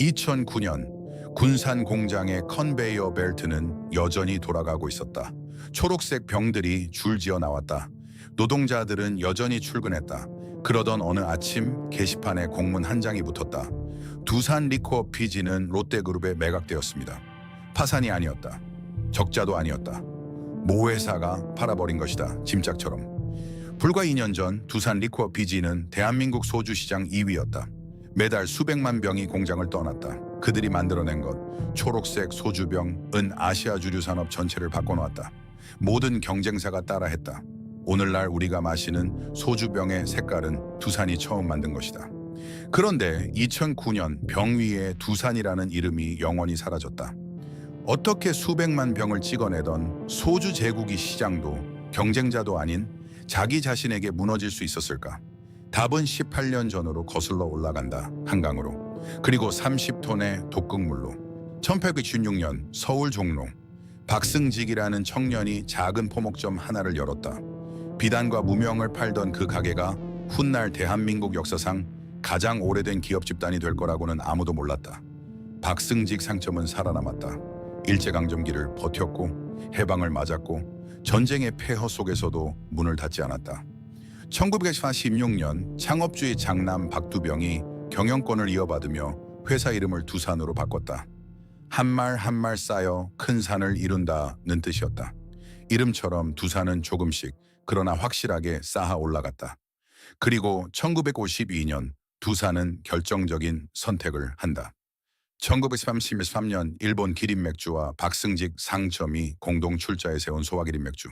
2009년 군산 공장의 컨베이어 벨트는 여전히 돌아가고 있었다. 초록색 병들이 줄지어 나왔다. 노동자들은 여전히 출근했다. 그러던 어느 아침 게시판에 공문 한 장이 붙었다. 두산 리코어 피지는 롯데그룹에 매각되었습니다. 파산이 아니었다. 적자도 아니었다. 모 회사가 팔아버린 것이다. 짐짝처럼. 불과 2년 전 두산 리코어 피지는 대한민국 소주 시장 2위였다. 매달 수백만 병이 공장을 떠났다. 그들이 만들어낸 것, 초록색 소주병은 아시아 주류 산업 전체를 바꿔놓았다. 모든 경쟁사가 따라했다. 오늘날 우리가 마시는 소주병의 색깔은 두산이 처음 만든 것이다. 그런데 2009년 병 위에 두산이라는 이름이 영원히 사라졌다. 어떻게 수백만 병을 찍어내던 소주 제국이 시장도 경쟁자도 아닌 자기 자신에게 무너질 수 있었을까? 답은 18년 전으로 거슬러 올라간다. 한강으로. 그리고 30톤의 독극물로. 1896년 서울 종로. 박승직이라는 청년이 작은 포목점 하나를 열었다. 비단과 무명을 팔던 그 가게가 훗날 대한민국 역사상 가장 오래된 기업 집단이 될 거라고는 아무도 몰랐다. 박승직 상점은 살아남았다. 일제강점기를 버텼고 해방을 맞았고 전쟁의 폐허 속에서도 문을 닫지 않았다. 1946년 창업주의 장남 박두병이 경영권을 이어받으며 회사 이름을 두산으로 바꿨다. 한 말 한 말 쌓여 큰 산을 이룬다는 뜻이었다. 이름처럼 두산은 조금씩 그러나 확실하게 쌓아 올라갔다. 그리고 1952년 두산은 결정적인 선택을 한다. 1933년 일본 기린맥주와 박승직 상점이 공동 출자해 세운 소화기린 맥주.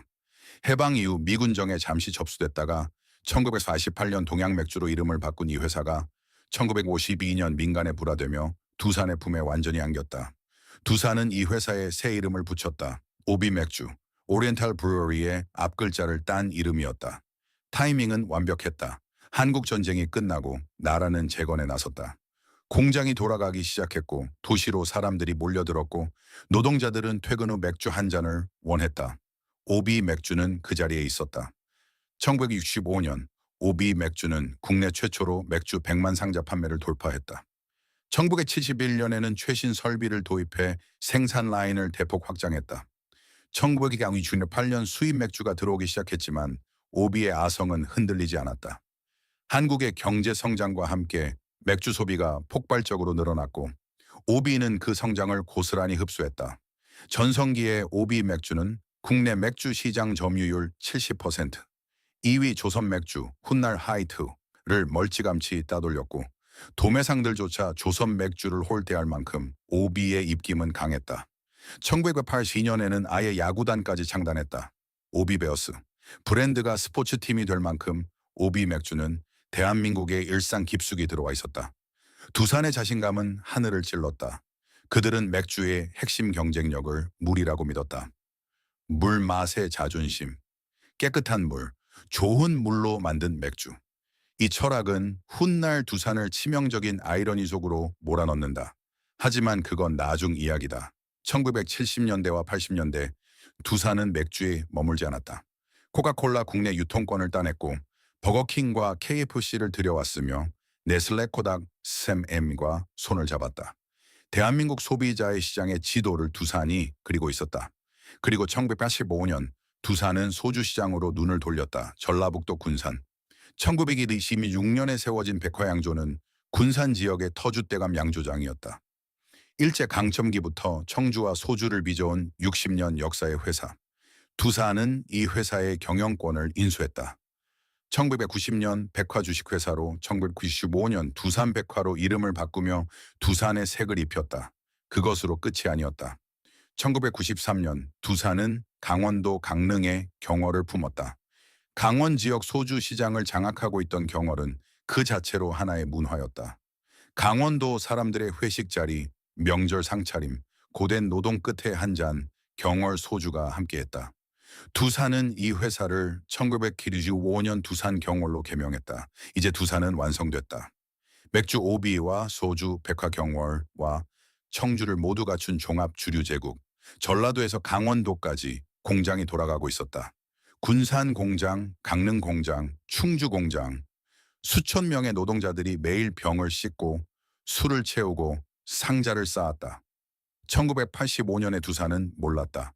해방 이후 미군정에 잠시 접수됐다가 1948년 동양맥주로 이름을 바꾼 이 회사가 1952년 민간에 불화되며 두산의 품에 완전히 안겼다. 두산은 이 회사에 새 이름을 붙였다. 오비맥주, 오리엔탈 브루어리의 앞글자를 딴 이름이었다. 타이밍은 완벽했다. 한국 전쟁이 끝나고 나라는 재건에 나섰다. 공장이 돌아가기 시작했고 도시로 사람들이 몰려들었고 노동자들은 퇴근 후 맥주 한 잔을 원했다. 오비 맥주는 그 자리에 있었다. 1965년 오비 맥주는 국내 최초로 맥주 100만 상자 판매를 돌파했다. 1971년에는 최신 설비를 도입해 생산 라인을 대폭 확장했다. 1968년 수입 맥주가 들어오기 시작했지만 오비의 아성은 흔들리지 않았다. 한국의 경제 성장과 함께 맥주 소비가 폭발적으로 늘어났고 오비는 그 성장을 고스란히 흡수했다. 전성기의 오비 맥주는 국내 맥주 시장 점유율 70%, 2위 조선 맥주 훗날 하이트를 멀찌감치 따돌렸고 도매상들조차 조선 맥주를 홀대할 만큼 오비의 입김은 강했다. 1982년에는 아예 야구단까지 창단했다. 오비베어스. 브랜드가 스포츠팀이 될 만큼 오비 맥주는 대한민국의 일상 깊숙이 들어와 있었다. 두산의 자신감은 하늘을 찔렀다. 그들은 맥주의 핵심 경쟁력을 물이라고 믿었다. 물 맛의 자존심, 깨끗한 물, 좋은 물로 만든 맥주. 이 철학은 훗날 두산을 치명적인 아이러니 속으로 몰아넣는다. 하지만 그건 나중 이야기다. 1970년대와 80년대 두산은 맥주에 머물지 않았다. 코카콜라 국내 유통권을 따냈고 버거킹과 KFC를 들여왔으며 네슬레 코닥 샘엠과 손을 잡았다. 대한민국 소비자의 시장의 지도를 두산이 그리고 있었다. 그리고 1985년 두산은 소주 시장으로 눈을 돌렸다. 전라북도 군산. 1926년에 세워진 백화양조는 군산 지역의 터줏대감 양조장이었다. 일제강점기부터 청주와 소주를 빚어온 60년 역사의 회사. 두산은 이 회사의 경영권을 인수했다. 1990년 백화주식회사로 1995년 두산백화로 이름을 바꾸며 두산의 색을 입혔다. 그것으로 끝이 아니었다. 1993년 두산은 강원도 강릉에 경월을 품었다. 강원 지역 소주 시장을 장악하고 있던 경월은 그 자체로 하나의 문화였다. 강원도 사람들의 회식 자리, 명절 상차림, 고된 노동 끝에 한 잔, 경월 소주가 함께했다. 두산은 이 회사를 1995년 두산 경월로 개명했다. 이제 두산은 완성됐다. 맥주 오비와 소주 백화 경월과 청주를 모두 갖춘 종합 주류 제국. 전라도에서 강원도까지 공장이 돌아가고 있었다. 군산 공장, 강릉 공장, 충주 공장. 수천 명의 노동자들이 매일 병을 씻고 술을 채우고 상자를 쌓았다. 1985년의 두산은 몰랐다.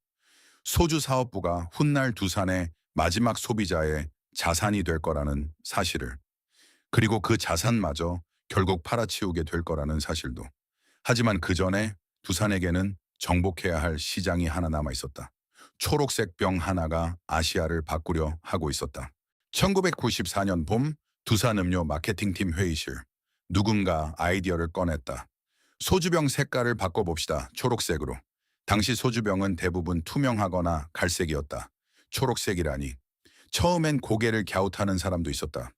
소주 사업부가 훗날 두산의 마지막 소비자의 자산이 될 거라는 사실을. 그리고 그 자산마저 결국 팔아치우게 될 거라는 사실도. 하지만 그 전에 두산에게는 정복해야 할 시장이 하나 남아 있었다. 초록색 병 하나가 아시아를 바꾸려 하고 있었다. 1994년 봄 두산음료 마케팅팀 회의실. 누군가 아이디어를 꺼냈다. 소주병 색깔을 바꿔봅시다. 초록색으로. 당시 소주병은 대부분 투명하거나 갈색이었다. 초록색이라니. 처음엔 고개를 갸웃하는 사람도 있었다.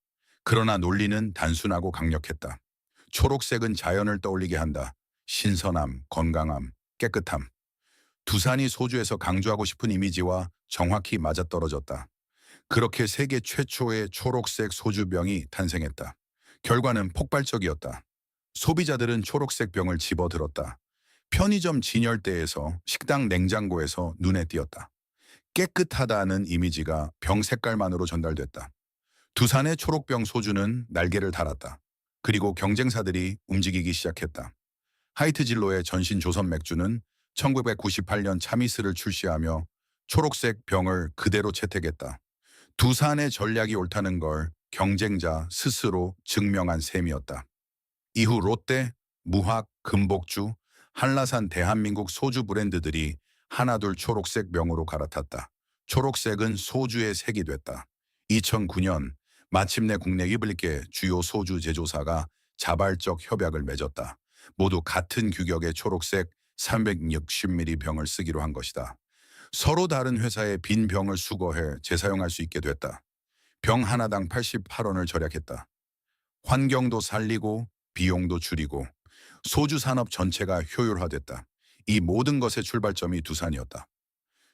그러나 논리는 단순하고 강력했다. 초록색은 자연을 떠올리게 한다. 신선함, 건강함, 깨끗함. 두산이 소주에서 강조하고 싶은 이미지와 정확히 맞아떨어졌다. 그렇게 세계 최초의 초록색 소주병이 탄생했다. 결과는 폭발적이었다. 소비자들은 초록색 병을 집어들었다. 편의점 진열대에서 식당 냉장고에서 눈에 띄었다. 깨끗하다는 이미지가 병 색깔만으로 전달됐다. 두산의 초록병 소주는 날개를 달았다. 그리고 경쟁사들이 움직이기 시작했다. 하이트진로의 전신 조선 맥주는 1998년 차미스를 출시하며 초록색 병을 그대로 채택했다. 두산의 전략이 옳다는 걸 경쟁자 스스로 증명한 셈이었다. 이후 롯데, 무학, 금복주, 한라산 대한민국 소주 브랜드들이 하나둘 초록색 병으로 갈아탔다. 초록색은 소주의 색이 됐다. 2009년 마침내 국내 200개 주요 소주 제조사가 자발적 협약을 맺었다. 모두 같은 규격의 초록색 360ml 병을 쓰기로 한 것이다. 서로 다른 회사의 빈 병을 수거해 재사용할 수 있게 됐다. 병 하나당 88원을 절약했다. 환경도 살리고 비용도 줄이고 소주 산업 전체가 효율화됐다. 이 모든 것의 출발점이 두산이었다.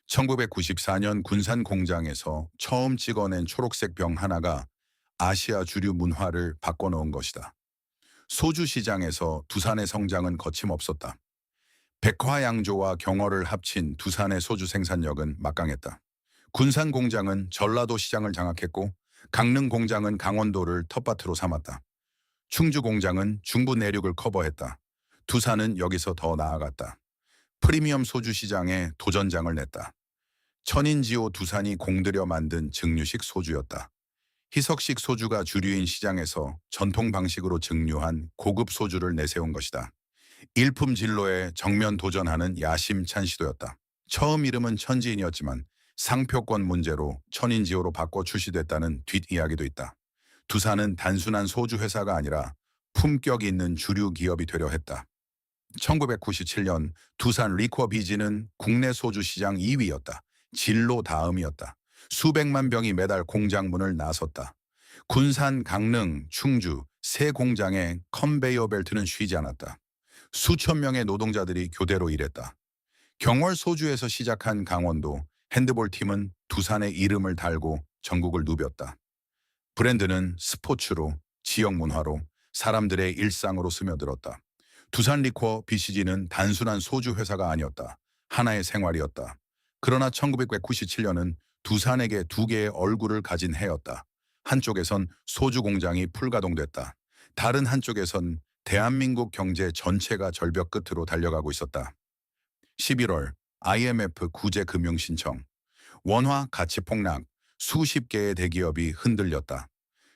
1994년 군산 공장에서 처음 찍어낸 초록색 병 하나가 아시아 주류 문화를 바꿔놓은 것이다. 소주 시장에서 두산의 성장은 거침없었다. 백화양조와 경어를 합친 두산의 소주 생산력은 막강했다. 군산 공장은 전라도 시장을 장악했고 강릉 공장은 강원도를 텃밭으로 삼았다. 충주 공장은 중부 내륙을 커버했다. 두산은 여기서 더 나아갔다. 프리미엄 소주 시장에 도전장을 냈다. 천인지오 두산이 공들여 만든 증류식 소주였다. 희석식 소주가 주류인 시장에서 전통 방식으로 증류한 고급 소주를 내세운 것이다. 일품 진로에 정면 도전하는 야심찬 시도였다. 처음 이름은 천지인이었지만 상표권 문제로 천인지오로 바꿔 출시됐다는 뒷이야기도 있다. 두산은 단순한 소주 회사가 아니라 품격 있는 주류 기업이 되려 했다. 1997년 두산 리커 비지는 국내 소주 시장 2위였다. 진로 다음이었다. 수백만 병이 매달 공장 문을 나섰다. 군산, 강릉, 충주 세 공장의 컨베이어 벨트는 쉬지 않았다. 수천 명의 노동자들이 교대로 일했다. 경월 소주에서 시작한 강원도 핸드볼 팀은 두산의 이름을 달고 전국을 누볐다. 브랜드는 스포츠로, 지역 문화로, 사람들의 일상으로 스며들었다. 두산 리커 BCG는 단순한 소주 회사가 아니었다. 하나의 생활이었다. 그러나 1997년은 두산에게 두 개의 얼굴을 가진 해였다. 한쪽에선 소주 공장이 풀가동됐다. 다른 한쪽에선 대한민국 경제 전체가 절벽 끝으로 달려가고 있었다. 11월 IMF 구제 금융 신청, 원화 가치 폭락, 수십 개의 대기업이 흔들렸다.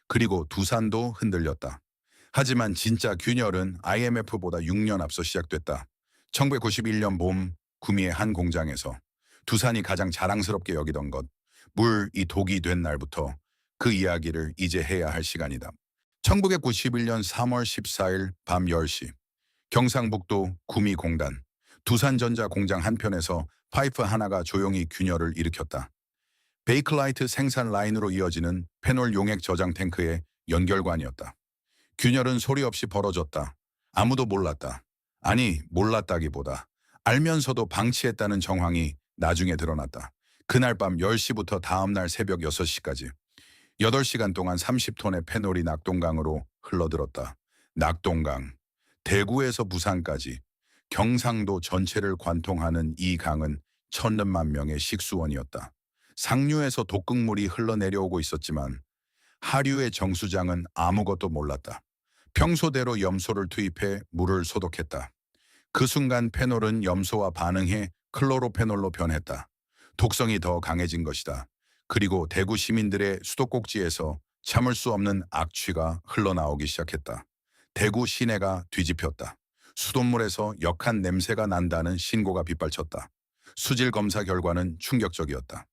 그리고 두산도 흔들렸다. 하지만 진짜 균열은 IMF보다 6년 앞서 시작됐다. 1991년 봄 구미의 한 공장에서 두산이 가장 자랑스럽게 여기던 것, 물이 독이 된 날부터 그 이야기를 이제 해야 할 시간이다. 1991년 3월 14일 밤 10시 경상북도 구미공단 두산전자 공장 한편에서 파이프 하나가 조용히 균열을 일으켰다. 베이클라이트 생산 라인으로 이어지는 페놀 용액 저장 탱크의 연결관이었다. 균열은 소리 없이 벌어졌다. 아무도 몰랐다. 아니, 몰랐다기보다 알면서도 방치했다는 정황이 나중에 드러났다. 그날 밤 10시부터 다음날 새벽 6시까지 8시간 동안 30톤의 페놀이 낙동강으로 흘러들었다. 낙동강. 대구에서 부산까지 경상도 전체를 관통하는 이 강은 천만 명의 식수원이었다. 상류에서 독극물이 흘러내려오고 있었지만 하류의 정수장은 아무것도 몰랐다. 평소대로 염소를 투입해 물을 소독했다. 그 순간 페놀은 염소와 반응해 클로로페놀로 변했다. 독성이 더 강해진 것이다. 그리고 대구 시민들의 수도꼭지에서 참을 수 없는 악취가 흘러나오기 시작했다. 대구 시내가 뒤집혔다. 수돗물에서 역한 냄새가 난다는 신고가 빗발쳤다. 수질 검사 결과는 충격적이었다.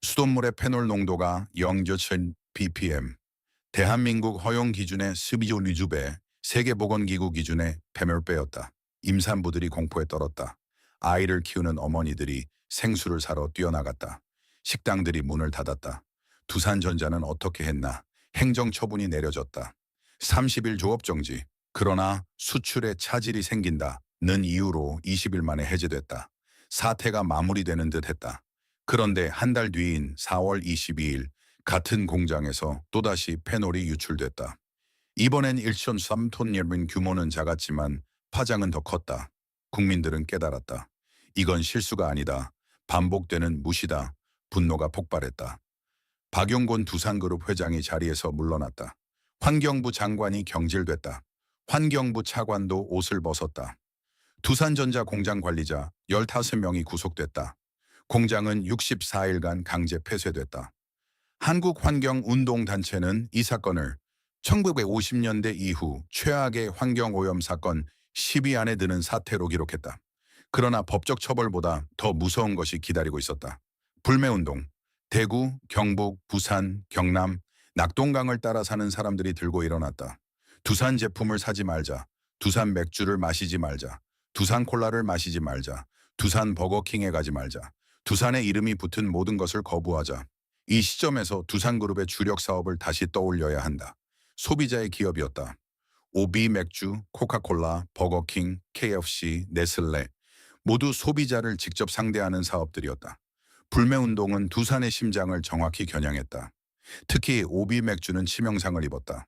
수돗물의 페놀 농도가 0.7 ppm, 대한민국 허용 기준의 12조 세계보건기구 기준의 패몇 배였다. 임산부들이 공포에 떨었다. 아이를 키우는 어머니들이 생수를 사러 뛰어나갔다. 식당들이 문을 닫았다. 두산전자는 어떻게 했나? 행정처분이 내려졌다. 30일 조업정지. 그러나 수출에 차질이 생긴다는 이유로 20일 만에 해제됐다. 사태가 마무리되는 듯 했다. 그런데 한 달 뒤인 4월 22일 같은 공장에서 또다시 페놀이 유출됐다. 이번엔 1.3톤 규모는 작았지만 파장은 더 컸다. 국민들은 깨달았다. 이건 실수가 아니다. 반복되는 무시다. 분노가 폭발했다. 박용곤 두산그룹 회장이 자리에서 물러났다. 환경부 장관이 경질됐다. 환경부 차관도 옷을 벗었다. 두산전자 공장 관리자 15명이 구속됐다. 공장은 64일간 강제 폐쇄됐다. 한국환경운동단체는 이 사건을 1950년대 이후 최악의 환경오염 사건 10위 안에 드는 사태로 기록했다. 그러나 법적 처벌보다 더 무서운 것이 기다리고 있었다. 불매운동. 대구, 경북, 부산, 경남, 낙동강을 따라 사는 사람들이 들고 일어났다. 두산 제품을 사지 말자. 두산 맥주를 마시지 말자. 두산 콜라를 마시지 말자. 두산 버거킹에 가지 말자. 두산의 이름이 붙은 모든 것을 거부하자. 이 시점에서 두산그룹의 주력 사업을 다시 떠올려야 한다. 소비자의 기업이었다. 오비 맥주, 코카콜라, 버거킹, KFC, 네슬레 모두 소비자를 직접 상대하는 사업들이었다. 불매운동은 두산의 심장을 정확히 겨냥했다. 특히 오비 맥주는 치명상을 입었다.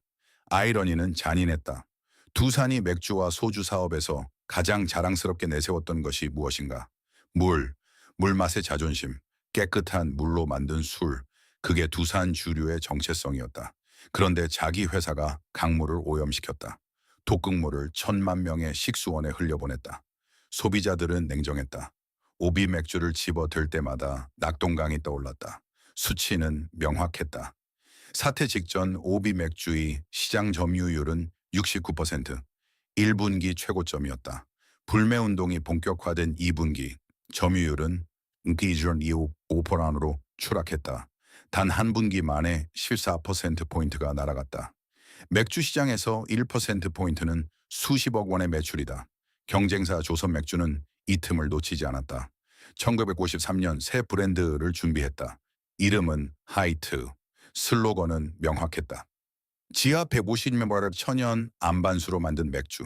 아이러니는 잔인했다. 두산이 맥주와 소주 사업에서 가장 자랑스럽게 내세웠던 것이 무엇인가? 물 맛의 자존심, 깨끗한 물로 만든 술, 그게 두산 주류의 정체성이었다. 그런데 자기 회사가 강물을 오염시켰다. 독극물을 1,000만 명의 식수원에 흘려보냈다. 소비자들은 냉정했다. 오비 맥주를 집어들 때마다 낙동강이 떠올랐다. 수치는 명확했다. 사태 직전 오비 맥주의 시장 점유율은 69%, 1분기 최고점이었다. 불매운동이 본격화된 2분기, 점유율은 기존 이후 5%로 추락했다. 단 한 분기 만에 14%포인트가 날아갔다. 맥주 시장에서 1%포인트는 수십억 원의 매출이다. 경쟁사 조선맥주는 이 틈을 놓치지 않았다. 1953년 새 브랜드를 준비했다. 이름은 하이트, 슬로건은 명확했다. 지하 150ml 천연 안반수로 만든 맥주.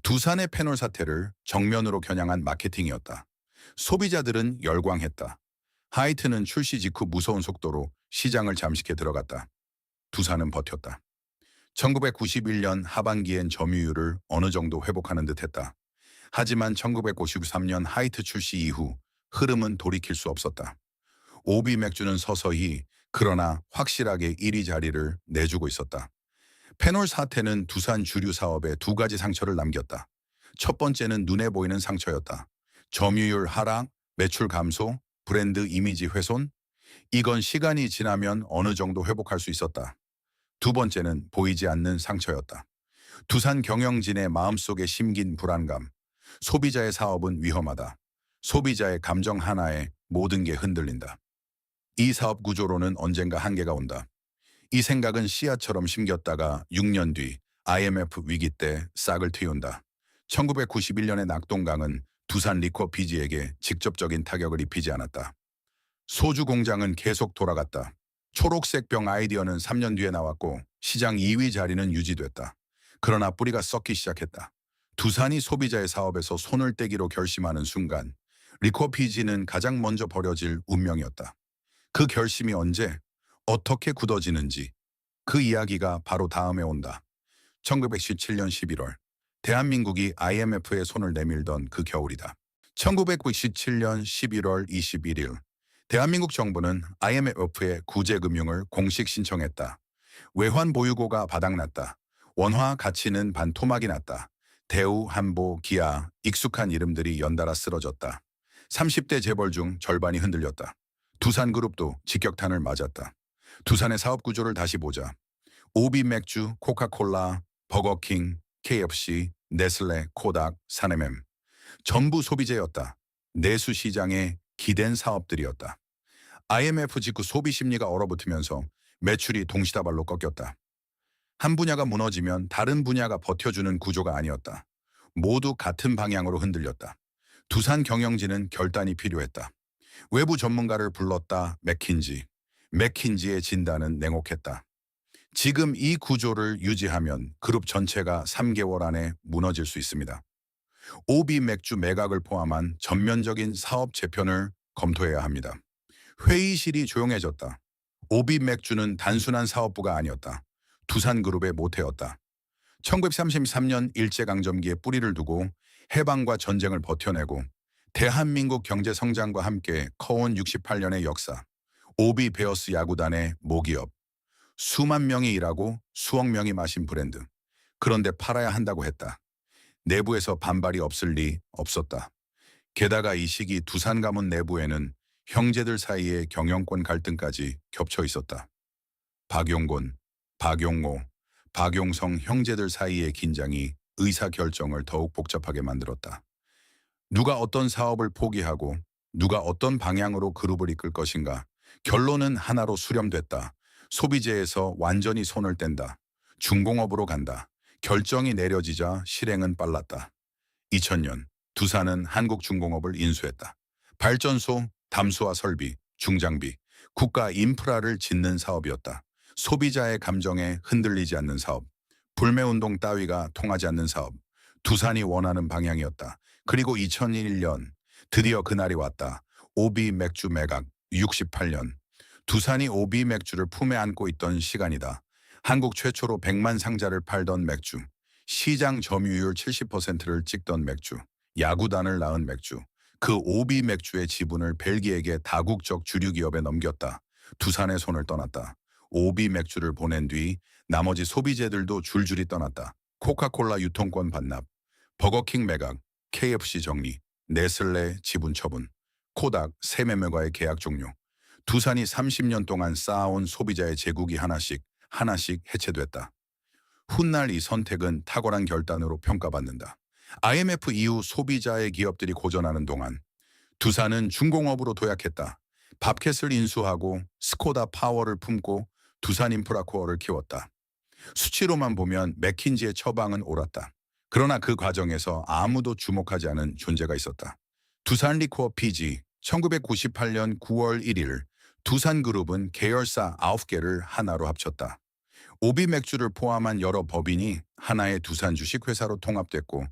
두산의 페놀 사태를 정면으로 겨냥한 마케팅이었다. 소비자들은 열광했다. 하이트는 출시 직후 무서운 속도로 시장을 잠식해 들어갔다. 두산은 버텼다. 1991년 하반기엔 점유율을 어느 정도 회복하는 듯했다. 하지만 1953년 하이트 출시 이후 흐름은 돌이킬 수 없었다. 오비 맥주는 서서히 그러나 확실하게 1위 자리를 내주고 있었다. 페놀 사태는 두산 주류 사업에 두 가지 상처를 남겼다. 첫 번째는 눈에 보이는 상처였다. 점유율 하락, 매출 감소, 브랜드 이미지 훼손. 이건 시간이 지나면 어느 정도 회복할 수 있었다. 두 번째는 보이지 않는 상처였다. 두산 경영진의 마음속에 심긴 불안감. 소비자의 사업은 위험하다. 소비자의 감정 하나에 모든 게 흔들린다. 이 사업 구조로는 언젠가 한계가 온다. 이 생각은 씨앗처럼 심겼다가 6년 뒤 IMF 위기 때 싹을 틔운다. 1991년의 낙동강은 두산 리코피지에게 직접적인 타격을 입히지 않았다. 소주 공장은 계속 돌아갔다. 초록색 병 아이디어는 3년 뒤에 나왔고 시장 2위 자리는 유지됐다. 그러나 뿌리가 썩기 시작했다. 두산이 소비자의 사업에서 손을 떼기로 결심하는 순간 리코피지는 가장 먼저 버려질 운명이었다. 그 결심이 언제, 어떻게 굳어지는지 그 이야기가 바로 다음에 온다. 1997년 11월 대한민국이 IMF의 손을 내밀던 그 겨울이다. 1997년 11월 21일 대한민국 정부는 IMF의 구제금융을 공식 신청했다. 외환 보유고가 바닥났다. 원화 가치는 반토막이 났다. 대우, 한보, 기아, 익숙한 이름들이 연달아 쓰러졌다. 30대 재벌 중 절반이 흔들렸다. 두산그룹도 직격탄을 맞았다. 두산의 사업 구조를 다시 보자. 오비 맥주, 코카콜라, 버거킹, KFC, 네슬레, 코닥, 사네멤. 전부 소비재였다. 내수 시장에 기댄 사업들이었다. IMF 직후 소비 심리가 얼어붙으면서 매출이 동시다발로 꺾였다. 한 분야가 무너지면 다른 분야가 버텨주는 구조가 아니었다. 모두 같은 방향으로 흔들렸다. 두산 경영진은 결단이 필요했다. 외부 전문가를 불렀다. 맥킨지의 진단은 냉혹했다. 지금 이 구조를 유지하면 그룹 전체가 3개월 안에 무너질 수 있습니다. 오비 맥주 매각을 포함한 전면적인 사업 재편을 검토해야 합니다. 회의실이 조용해졌다. 오비 맥주는 단순한 사업부가 아니었다. 두산그룹의 모태였다. 1933년 일제강점기에 뿌리를 두고 해방과 전쟁을 버텨내고 대한민국 경제 성장과 함께 커온 68년의 역사. 오비 베어스 야구단의 모기업. 수만 명이 일하고 수억 명이 마신 브랜드. 그런데 팔아야 한다고 했다. 내부에서 반발이 없을 리 없었다. 게다가 이 시기 두산 가문 내부에는 형제들 사이의 경영권 갈등까지 겹쳐 있었다. 박용곤, 박용호, 박용성 형제들 사이의 긴장이 의사결정을 더욱 복잡하게 만들었다. 누가 어떤 사업을 포기하고 누가 어떤 방향으로 그룹을 이끌 것인가. 결론은 하나로 수렴됐다. 소비재에서 완전히 손을 뗀다. 중공업으로 간다. 결정이 내려지자 실행은 빨랐다. 2000년 두산은 한국중공업을 인수했다. 발전소, 담수화 설비, 중장비, 국가 인프라를 짓는 사업이었다. 소비자의 감정에 흔들리지 않는 사업, 불매운동 따위가 통하지 않는 사업, 두산이 원하는 방향이었다. 그리고 2001년 드디어 그날이 왔다. 오비 맥주 매각 68년. 두산이 오비 맥주를 품에 안고 있던 시간이다. 한국 최초로 100만 상자를 팔던 맥주, 시장 점유율 70%를 찍던 맥주, 야구단을 낳은 맥주, 그 오비 맥주의 지분을 벨기에계 다국적 주류 기업에 넘겼다. 두산의 손을 떠났다. 오비 맥주를 보낸 뒤 나머지 소비재들도 줄줄이 떠났다. 코카콜라 유통권 반납, 버거킹 매각, KFC 정리, 네슬레 지분 처분, 코닥 세매매과의 계약 종료. 두산이 30년 동안 쌓아온 소비자의 제국이 하나씩 해체됐다. 훗날 이 선택은 탁월한 결단으로 평가받는다. IMF 이후 소비자의 기업들이 고전하는 동안 두산은 중공업으로 도약했다. 밥캣을 인수하고 스코다 파워를 품고 두산 인프라코어를 키웠다. 수치로만 보면 맥킨지의 처방은 옳았다. 그러나 그 과정에서 아무도 주목하지 않은 존재가 있었다. 두산 리코어 PG 1998년 9월 1일 두산그룹은 계열사 9개를 하나로 합쳤다. 오비 맥주를 포함한 여러 법인이 하나의 두산 주식회사로 통합됐고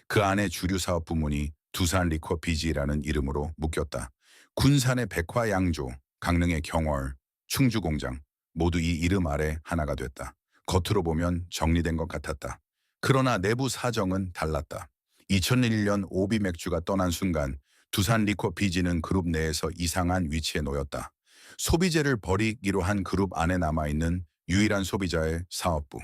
그 안에 주류 사업 부문이 두산 리코어 PG라는 이름으로 묶였다. 군산의 백화양조, 강릉의 경월, 충주공장 모두 이 이름 아래 하나가 됐다. 겉으로 보면 정리된 것 같았다. 그러나 내부 사정은 달랐다. 2001년 오비 맥주가 떠난 순간 두산 리코어 PG는 그룹 내에서 이상한 위치에 놓였다. 소비재를 버리기로 한 그룹 안에 남아있는 유일한 소비자의 사업부.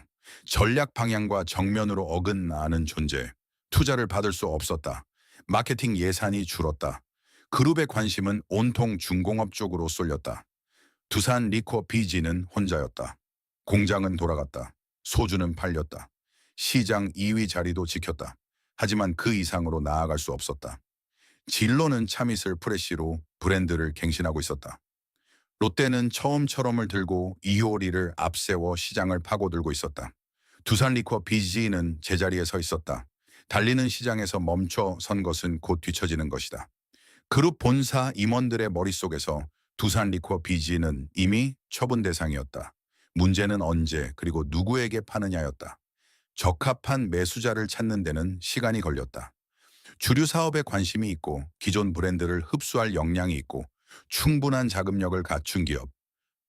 전략 방향과 정면으로 어긋나는 존재. 투자를 받을 수 없었다. 마케팅 예산이 줄었다. 그룹의 관심은 온통 중공업 쪽으로 쏠렸다. 두산 리코어 PG는 혼자였다. 공장은 돌아갔다. 소주는 팔렸다. 시장 2위 자리도 지켰다. 하지만 그 이상으로 나아갈 수 없었다. 진로는 참이슬 프레쉬로 브랜드를 갱신하고 있었다. 롯데는 처음처럼을 들고 이효리를 앞세워 시장을 파고들고 있었다. 두산 리코어 PG는 제자리에 서 있었다. 달리는 시장에서 멈춰 선 것은 곧 뒤처지는 것이다. 그룹 본사 임원들의 머릿속에서 두산 리코어 PG는 이미 처분 대상이었다. 문제는 언제 그리고 누구에게 파느냐였다. 적합한 매수자를 찾는 데는 시간이 걸렸다. 주류 사업에 관심이 있고 기존 브랜드를 흡수할 역량이 있고 충분한 자금력을 갖춘 기업.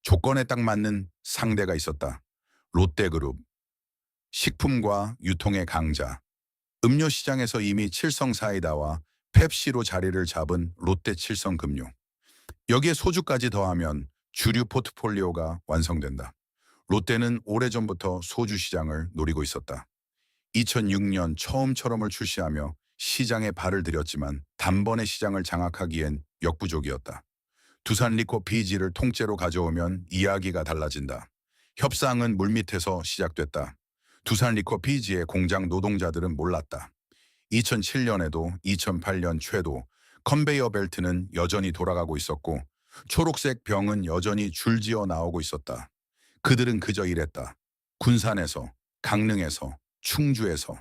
조건에 딱 맞는 상대가 있었다. 롯데그룹. 식품과 유통의 강자. 음료 시장에서 이미 칠성사이다와 펩시로 자리를 잡은 롯데 칠성금융. 여기에 소주까지 더하면 주류 포트폴리오가 완성된다. 롯데는 오래전부터 소주 시장을 노리고 있었다. 2006년 처음처럼을 출시하며 시장에 발을 들였지만 단번에 시장을 장악하기엔 역부족이었다. 두산 리코 PG를 통째로 가져오면 이야기가 달라진다. 협상은 물밑에서 시작됐다. 두산 리코 PG의 공장 노동자들은 몰랐다. 2007년에도 2008년 최도 컨베이어 벨트는 여전히 돌아가고 있었고 초록색 병은 여전히 줄지어 나오고 있었다. 그들은 그저 이랬다. 군산에서, 강릉에서, 충주에서.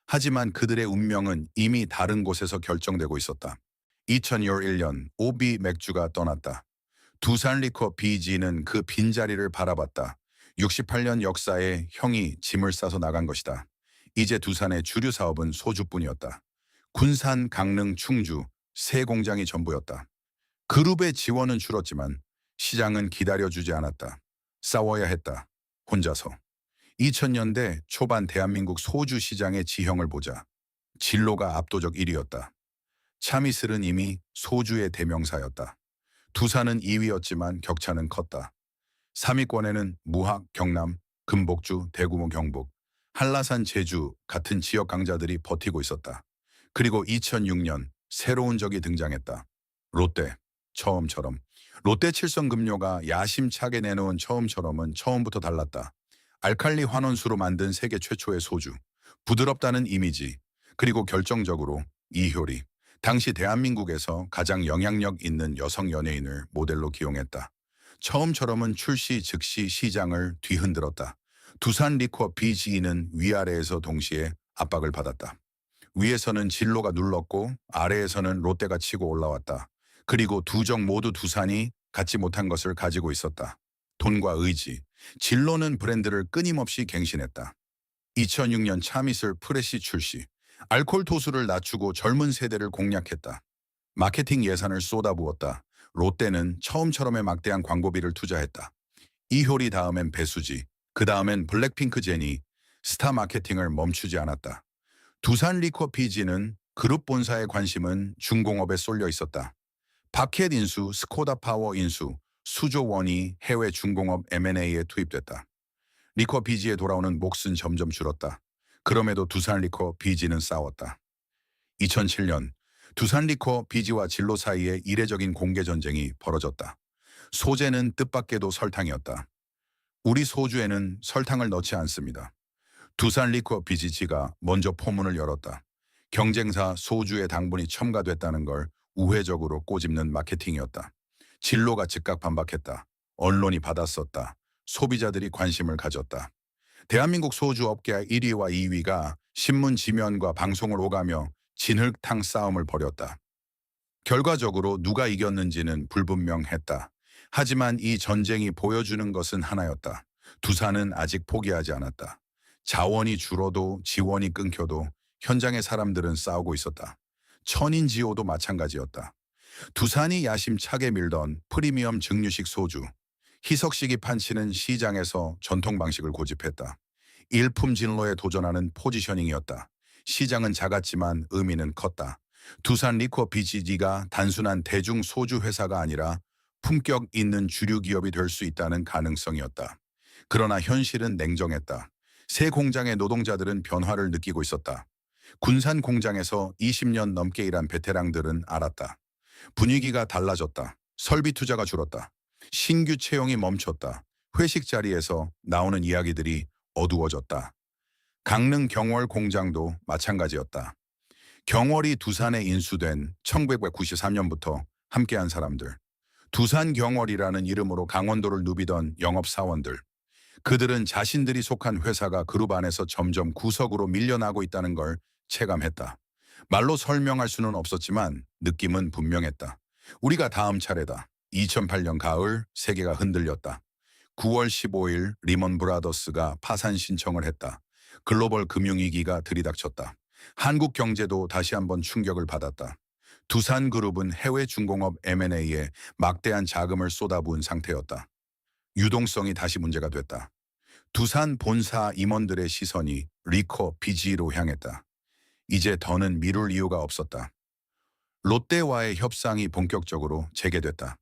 하지만 그들의 운명은 이미 다른 곳에서 결정되고 있었다. 2011년 오비 맥주가 떠났다. 두산 리커 BG는 그 빈자리를 바라봤다. 68년 역사에 형이 짐을 싸서 나간 것이다. 이제 두산의 주류 사업은 소주뿐이었다. 군산, 강릉, 충주 세 공장이 전부였다. 그룹의 지원은 줄었지만 시장은 기다려주지 않았다. 싸워야 했다. 혼자서. 2000년대 초반 대한민국 소주 시장의 지형을 보자. 진로가 압도적 1위였다. 차미슬은 이미 소주의 대명사였다. 두산은 2위였지만 격차는 컸다. 3위권에는 무학, 경남, 금복주, 대구모 경북, 한라산, 제주 같은 지역 강자들이 버티고 있었다. 그리고 2006년 새로운 적이 등장했다. 롯데, 처음처럼. 롯데 칠성금료가 야심차게 내놓은 처음처럼은 처음부터 달랐다. 알칼리 환원수로 만든 세계 최초의 소주, 부드럽다는 이미지, 그리고 결정적으로 이효리. 당시 대한민국에서 가장 영향력 있는 여성 연예인을 모델로 기용했다. 처음처럼은 출시 즉시 시장을 뒤흔들었다. 두산 리코 BG는 위아래에서 동시에 압박을 받았다. 위에서는 진로가 눌렀고 아래에서는 롯데가 치고 올라왔다. 그리고 두 적 모두 두산이 갖지 못한 것을 가지고 있었다. 돈과 의지. 진로는 브랜드를 끊임없이 갱신했다. 2006년 차미슬 프레시 출시. 알코올 도수를 낮추고 젊은 세대를 공략했다. 마케팅 예산을 쏟아부었다. 롯데는 처음처럼의 막대한 광고비를 투자했다. 이효리 다음엔 배수지, 그 다음엔 블랙핑크 제니, 스타 마케팅을 멈추지 않았다. 두산 리코 PG는 그룹 본사의 관심은 중공업에 쏠려 있었다. 바켓 인수, 스코다 파워 인수, 수조 원이 해외 중공업 M&A에 투입됐다. 리코 PG에 돌아오는 몫은 점점 줄었다. 그럼에도 두산 리코 PG는 싸웠다. 2007년 두산 리코 PG와 진로 사이에 이례적인 공개 전쟁이 벌어졌다. 소재는 뜻밖에도 설탕이었다. 우리 소주에는 설탕을 넣지 않습니다. 두산 리코 PG가 먼저 포문을 열었다. 경쟁사 소주의 당분이 첨가됐다는 걸 우회적으로 꼬집는 마케팅이었다. 진로가 즉각 반박했다. 언론이 받았었다. 소비자들이 관심을 가졌다. 대한민국 소주업계 1위와 2위가 신문 지면과 방송을 오가며 진흙탕 싸움을 벌였다. 결과적으로 누가 이겼는지는 불분명했다. 하지만 이 전쟁이 보여주는 것은 하나였다. 두산은 아직 포기하지 않았다. 자원이 줄어도 지원이 끊겨도 현장의 사람들은 싸우고 있었다. 천인지오도 마찬가지였다. 두산이 야심차게 밀던 프리미엄 증류식 소주. 희석식이 판치는 시장에서 전통 방식을 고집했다. 일품 진로에 도전하는 포지셔닝이었다. 시장은 작았지만 의미는 컸다. 두산 리코 BG가 단순한 대중 소주 회사가 아니라 품격 있는 주류 기업이 될 수 있다는 가능성이었다. 그러나 현실은 냉정했다. 새 공장의 노동자들은 변화를 느끼고 있었다. 군산 공장에서 20년 넘게 일한 베테랑들은 알았다. 분위기가 달라졌다. 설비 투자가 줄었다. 신규 채용이 멈췄다. 회식 자리에서 나오는 이야기들이 어두워졌다. 강릉 경월 공장도 마찬가지였다. 경월이 두산에 인수된 1993년부터 함께한 사람들. 두산 경월이라는 이름으로 강원도를 누비던 영업사원들. 그들은 자신들이 속한 회사가 그룹 안에서 점점 구석으로 밀려나고 있다는 걸 체감했다. 말로 설명할 수는 없었지만 느낌은 분명했다. 우리가 다음 차례다. 2008년 가을 세계가 흔들렸다. 9월 15일 리먼 브라더스가 파산 신청을 했다. 글로벌 금융위기가 들이닥쳤다. 한국 경제도 다시 한번 충격을 받았다. 두산그룹은 해외 중공업 M&A에 막대한 자금을 쏟아부은 상태였다. 유동성이 다시 문제가 됐다. 두산 본사 임원들의 시선이 리코 BG로 향했다. 이제 더는 미룰 이유가 없었다. 롯데와의 협상이 본격적으로 재개됐다.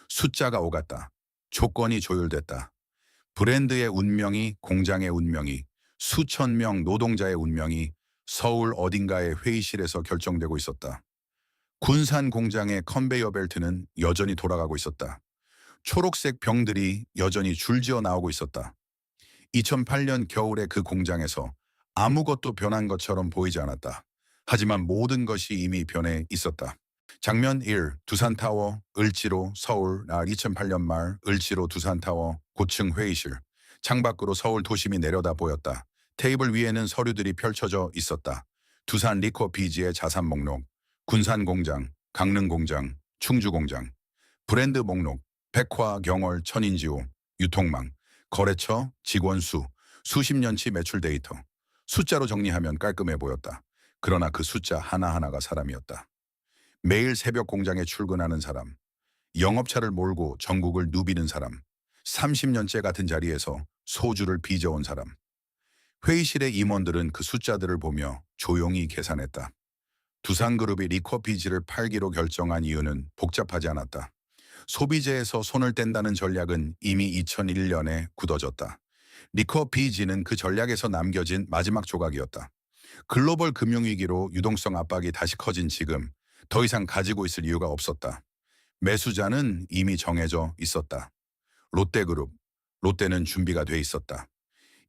숫자가 오갔다. 조건이 조율됐다. 브랜드의 운명이, 공장의 운명이, 수천 명 노동자의 운명이 서울 어딘가의 회의실에서 결정되고 있었다. 군산 공장의 컨베이어 벨트는 여전히 돌아가고 있었다. 초록색 병들이 여전히 줄지어 나오고 있었다. 2008년 겨울에 그 공장에서 아무것도 변한 것처럼 보이지 않았다. 하지만 모든 것이 이미 변해 있었다. 장면 1. 두산타워, 을지로, 서울, 날 2008년 말, 을지로 두산타워, 고층 회의실. 창밖으로 서울 도심이 내려다 보였다. 테이블 위에는 서류들이 펼쳐져 있었다. 두산 리코 비지의 자산 목록, 군산 공장, 강릉 공장, 충주 공장, 브랜드 목록, 백화, 경월, 천인지호, 유통망, 거래처, 직원 수, 수십 년치 매출 데이터. 숫자로 정리하면 깔끔해 보였다. 그러나 그 숫자 하나하나가 사람이었다. 매일 새벽 공장에 출근하는 사람, 영업차를 몰고 전국을 누비는 사람, 30년째 같은 자리에서 소주를 빚어온 사람. 회의실의 임원들은 그 숫자들을 보며 조용히 계산했다. 두산그룹이 리코피지를 팔기로 결정한 이유는 복잡하지 않았다. 소비재에서 손을 뗀다는 전략은 이미 2001년에 굳어졌다. 리코피지는 그 전략에서 남겨진 마지막 조각이었다. 글로벌 금융위기로 유동성 압박이 다시 커진 지금 더 이상 가지고 있을 이유가 없었다. 매수자는 이미 정해져 있었다. 롯데그룹, 롯데는 준비가 돼 있었다.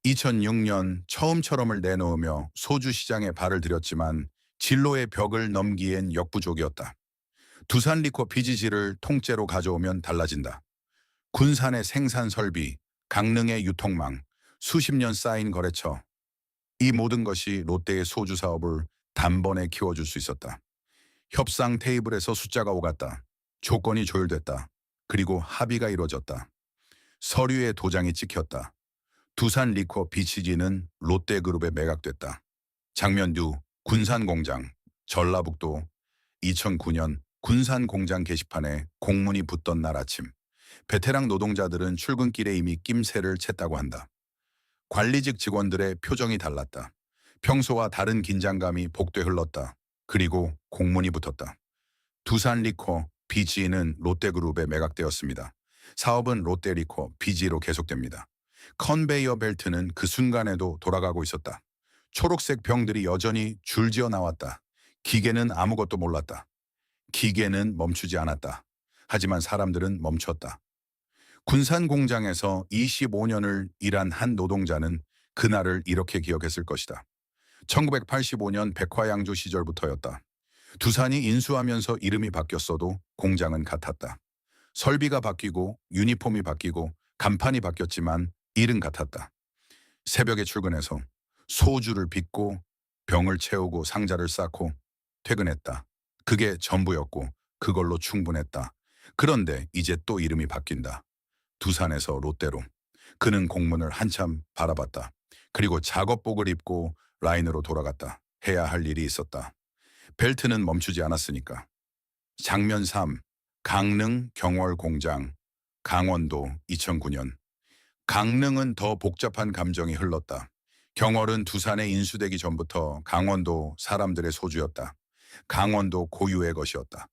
2006년 처음처럼을 내놓으며 소주 시장에 발을 들였지만 진로의 벽을 넘기엔 역부족이었다. 두산 리코 피지지를 통째로 가져오면 달라진다. 군산의 생산 설비, 강릉의 유통망, 수십 년 쌓인 거래처. 이 모든 것이 롯데의 소주 사업을 단번에 키워줄 수 있었다. 협상 테이블에서 숫자가 오갔다. 조건이 조율됐다. 그리고 합의가 이루어졌다. 서류에 도장이 찍혔다. 두산 리코 비치지는 롯데그룹에 매각됐다. 장면 두 군산 공장, 전라북도 2009년 군산 공장 게시판에 공문이 붙던 날 아침. 베테랑 노동자들은 출근길에 이미 낌새를 챘다고 한다. 관리직 직원들의 표정이 달랐다. 평소와 다른 긴장감이 복돼 흘렀다. 그리고 공문이 붙었다. 두산 리코 BG는 롯데그룹에 매각되었습니다. 사업은 롯데리코 BG로 계속됩니다. 컨베이어 벨트는 그 순간에도 돌아가고 있었다. 초록색 병들이 여전히 줄지어 나왔다. 기계는 아무것도 몰랐다. 기계는 멈추지 않았다. 하지만 사람들은 멈췄다. 군산 공장에서 25년을 일한 한 노동자는 그날을 이렇게 기억했을 것이다. 1985년 백화양조 시절부터였다. 두산이 인수하면서 이름이 바뀌었어도 공장은 같았다. 설비가 바뀌고 유니폼이 바뀌고 간판이 바뀌었지만 일은 같았다. 새벽에 출근해서 소주를 빚고 병을 채우고 상자를 쌓고 퇴근했다. 그게 전부였고 그걸로 충분했다. 그런데 이제 또 이름이 바뀐다. 두산에서 롯데로. 그는 공문을 한참 바라봤다. 그리고 작업복을 입고 라인으로 돌아갔다. 해야 할 일이 있었다. 벨트는 멈추지 않았으니까. 장면 3. 강릉 경월 공장. 강원도 2009년. 강릉은 더 복잡한 감정이 흘렀다. 경월은 두산에 인수되기 전부터 강원도 사람들의 소주였다. 강원도 고유의 것이었다.